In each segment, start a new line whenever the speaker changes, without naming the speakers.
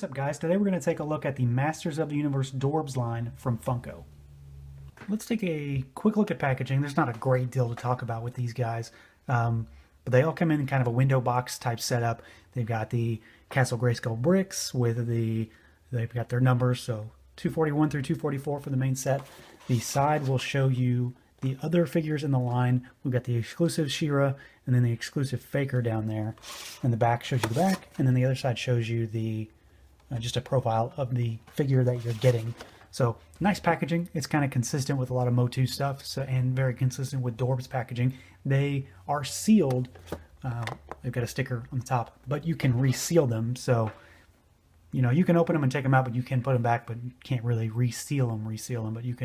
up, guys? Today we're going to take a look at the Masters of the Universe Dorbz line from Funko. Let's take a quick look at packaging. There's not a great deal to talk about with these guys, but they all come in kind of a window box type setup. They've got the Castle Grayskull bricks with they've got their numbers, so 241 through 244 for the main set. The side will show you the other figures in the line. We've got the exclusive Shira and then the exclusive Faker down there. And the back shows you the back, and then the other side shows you the just a profile of the figure that you're getting. So nice packaging. It's kind of consistent with a lot of MOTU stuff, and very consistent with Dorbz packaging. They are sealed. They've got a sticker on the top, but you can reseal them. So you know, you can open them and take them out, but you can put them back, but you can't really reseal them, but you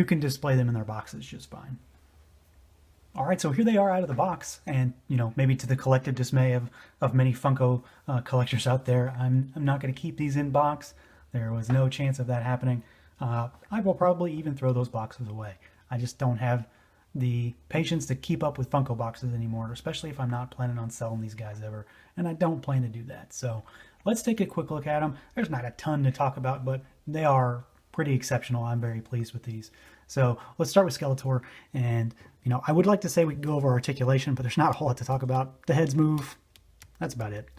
can display them in their boxes just fine. All right, so here they are out of the box, and you know, maybe to the collective dismay of many Funko collectors out there, I'm not going to keep these in box. There was no chance of that happening. I will probably even throw those boxes away. I just don't have the patience to keep up with Funko boxes anymore, especially if I'm not planning on selling these guys ever, and I don't plan to do that. So let's take a quick look at them. There's not a ton to talk about, but they are pretty exceptional. I'm very pleased with these. So let's start with Skeletor, and you know, I would like to say we can go over articulation, but there's not a whole lot to talk about. The heads move. That's about it.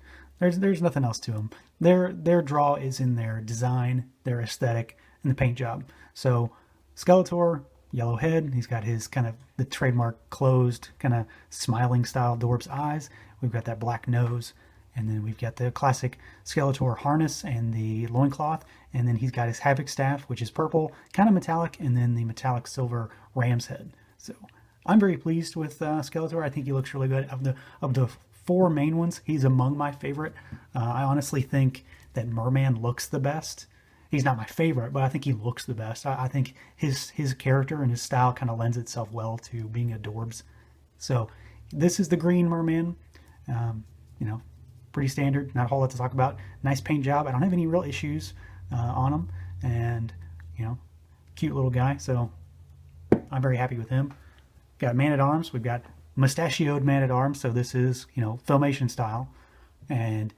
There's nothing else to them. Their draw is in their design, their aesthetic, and the paint job. So Skeletor, yellow head. He's got his kind of the trademark closed kind of smiling style Dorbz eyes. We've got that black nose. And then we've got the classic Skeletor harness and the loincloth. And then he's got his Havoc staff, which is purple, kind of metallic, and then the metallic silver ram's head. So I'm very pleased with Skeletor. I think he looks really good. Of the four main ones, he's among my favorite. I honestly think that Merman looks the best. He's not my favorite, but I think he looks the best. I think his character and his style kind of lends itself well to being a Dorbz. So this is the green Merman. You know, pretty standard, not a whole lot to talk about. Nice paint job. I don't have any real issues on him, and you know, cute little guy. So I'm very happy with him. Got Man-at-Arms. We've got mustachioed Man-at-Arms. So this is, you know, Filmation style, and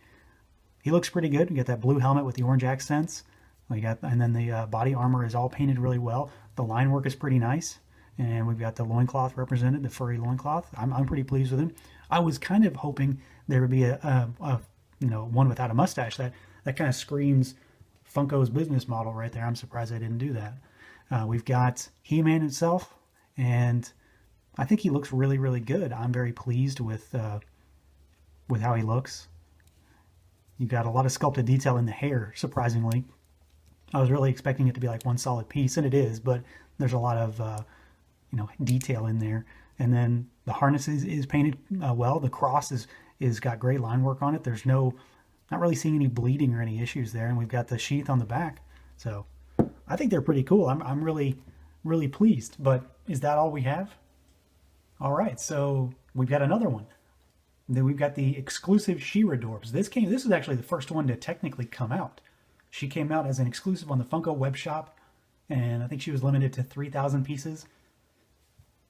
he looks pretty good. We got that blue helmet with the orange accents. We got, and then the body armor is all painted really well. The line work is pretty nice, and we've got the loincloth represented, the furry loincloth. I'm pretty pleased with him. I was kind of hoping there would be a you know, one without a mustache. That kind of screams Funko's business model right there. I'm surprised they didn't do that. We've got He-Man himself, and I think he looks really, really good. I'm very pleased with how he looks. You got a lot of sculpted detail in the hair, surprisingly. I was really expecting it to be like one solid piece, and it is, but there's a lot of you know, detail in there. And then the harness is painted well. The cross is got great line work on it. There's not really seeing any bleeding or any issues there. And we've got the sheath on the back. So I think they're pretty cool. I'm really, really pleased. But is that all we have? All right, so we've got another one. Then we've got the exclusive Shira Dorbz. This is actually the first one to technically come out. She came out as an exclusive on the Funko web shop, and I think she was limited to 3,000 pieces.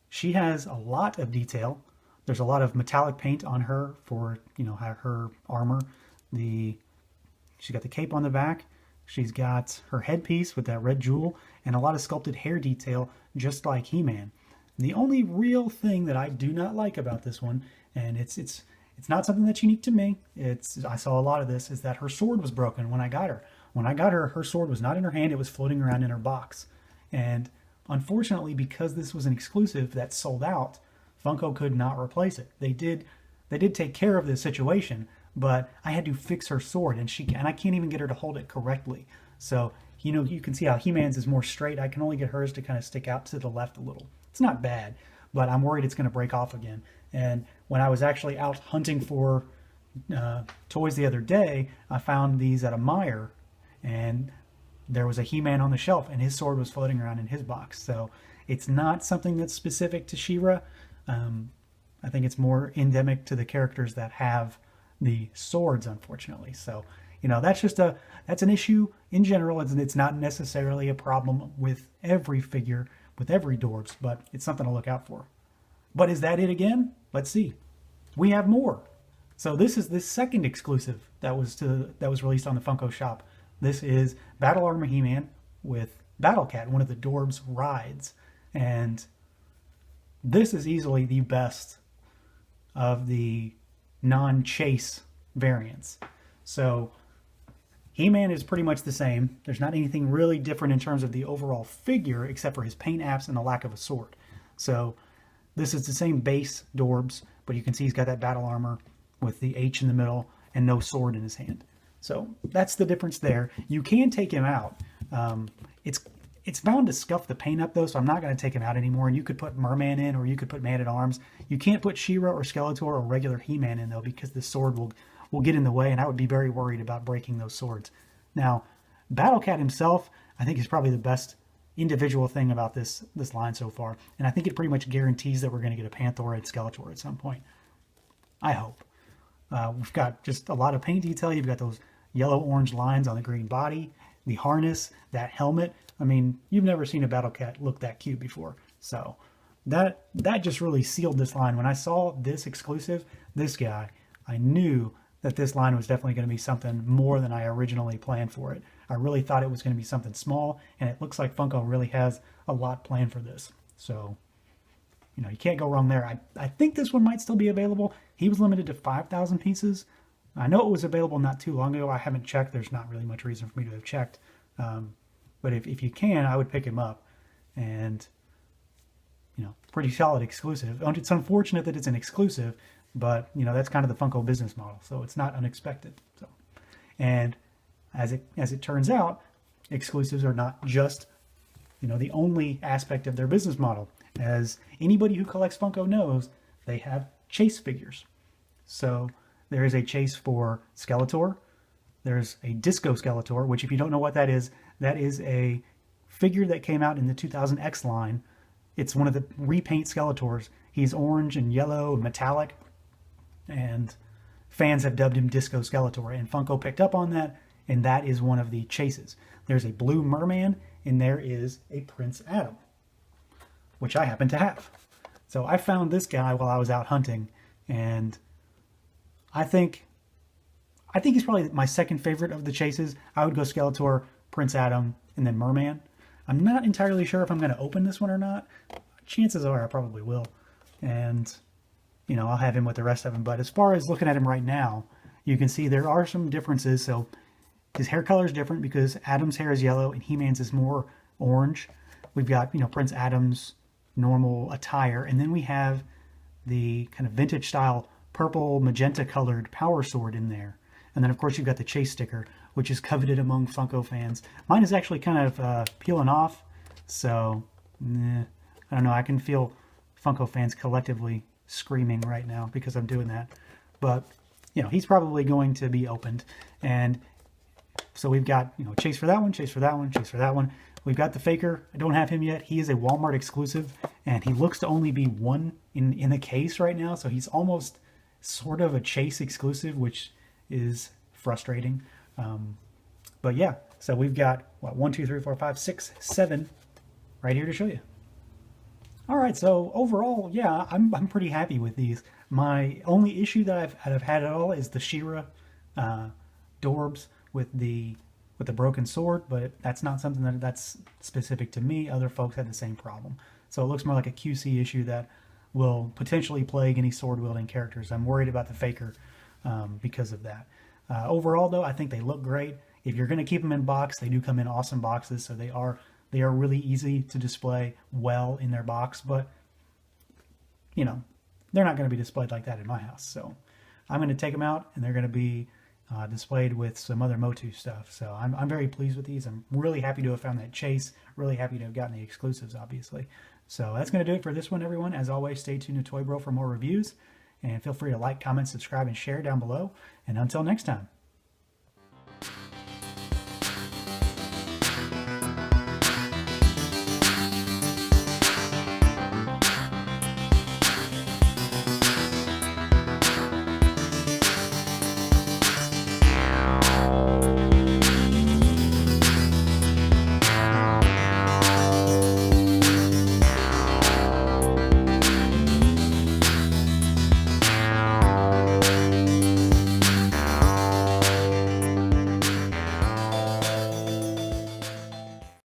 She has a lot of detail. There's a lot of metallic paint on her for, you know, her armor. She's got the cape on the back. She's got her headpiece with that red jewel, and a lot of sculpted hair detail, just like He-Man. The only real thing that I do not like about this one, and it's not something that's unique to me, I saw a lot of this, is that her sword was broken when I got her. When I got her, her sword was not in her hand, it was floating around in her box. And unfortunately, because this was an exclusive that sold out, Funko could not replace it. They did take care of this situation, but I had to fix her sword, and I can't even get her to hold it correctly. So, you know, you can see how He-Man's is more straight. I can only get hers to kind of stick out to the left a little. It's not bad, but I'm worried it's going to break off again. And when I was actually out hunting for toys the other day, I found these at a Meijer, and there was a He-Man on the shelf, and his sword was floating around in his box. So it's not something that's specific to Shira. I think it's more endemic to the characters that have the swords, unfortunately. So, you know, that's an issue in general. It's not necessarily a problem with every figure, with every Dorbz, but it's something to look out for. But is that it again? Let's see. We have more. So this is the second exclusive that was released on the Funko shop. This is Battle Armor He-Man with Battle Cat, one of the Dorbz rides. And this is easily the best of the non-chase variants. So He-Man is pretty much the same. There's not anything really different in terms of the overall figure except for his paint apps and the lack of a sword. So this is the same base Dorbz, but you can see he's got that battle armor with the H in the middle and no sword in his hand. So that's the difference there. You can take him out. It's bound to scuff the paint up though, so I'm not going to take him out anymore. And you could put Merman in, or you could put Man-at-Arms. You can't put Shira or Skeletor or regular He-Man in though, because the sword will get in the way, and I would be very worried about breaking those swords. Now, Battle Cat himself, I think, is probably the best individual thing about this line so far, and I think it pretty much guarantees that we're going to get a Panther and Skeletor at some point. I hope. We've got just a lot of paint detail. You've got those yellow-orange lines on the green body, the harness, that helmet. I mean, you've never seen a Battle Cat look that cute before. So that just really sealed this line. When I saw this exclusive, this guy, I knew that this line was definitely going to be something more than I originally planned for it. I really thought it was going to be something small, and it looks like Funko really has a lot planned for this. So, you know, you can't go wrong there. I think this one might still be available. He was limited to 5,000 pieces. I know it was available not too long ago. I haven't checked. There's not really much reason for me to have checked. But if you can, I would pick him up. And, you know, pretty solid exclusive. It's unfortunate that it's an exclusive, but, you know, that's kind of the Funko business model. So it's not unexpected. So, and as it turns out, exclusives are not just, you know, the only aspect of their business model. As anybody who collects Funko knows, they have chase figures. So there is a chase for Skeletor. There's a Disco Skeletor, which if you don't know what that is a figure that came out in the 2000X line. It's one of the repaint Skeletors. He's orange and yellow and metallic, and fans have dubbed him Disco Skeletor, and Funko picked up on that, and that is one of the chases. There's a blue merman, and there is a Prince Adam, which I happen to have. So I found this guy while I was out hunting, and I think he's probably my second favorite of the chases. I would go Skeletor, Prince Adam, and then Merman. I'm not entirely sure if I'm going to open this one or not. Chances are I probably will. And, you know, I'll have him with the rest of them. But as far as looking at him right now, you can see there are some differences. So his hair color is different because Adam's hair is yellow and He-Man's is more orange. We've got, you know, Prince Adam's normal attire. And then we have the kind of vintage style purple magenta colored power sword in there. And then, of course, you've got the chase sticker, which is coveted among Funko fans. Mine is actually kind of peeling off, so I don't know. I can feel Funko fans collectively screaming right now because I'm doing that. But, you know, he's probably going to be opened. And so we've got, you know, chase for that one, chase for that one, chase for that one. We've got the Faker. I don't have him yet. He is a Walmart exclusive, and he looks to only be one in the case right now. So he's almost sort of a chase exclusive, which is frustrating. But yeah, so we've got what, 1, 2, 3, 4, 5, 6, 7 right here to show you. All right, so overall, yeah, I'm pretty happy with these. My only issue that I've had at all is the Shira Dorbz with the broken sword, but that's not something that's specific to me. Other folks had the same problem. So it looks more like a QC issue that will potentially plague any sword-wielding characters. I'm worried about the Faker because of that. Overall, though, I think they look great. If you're going to keep them in box, they do come in awesome boxes, so they are really easy to display well in their box. But, you know, they're not going to be displayed like that in my house. So I'm going to take them out, and they're going to be displayed with some other MOTU stuff. So I'm very pleased with these. I'm really happy to have found that chase. Really happy to have gotten the exclusives, obviously. So that's going to do it for this one, everyone. As always, stay tuned to Toy Bro for more reviews. And feel free to like, comment, subscribe, and share down below. And until next time.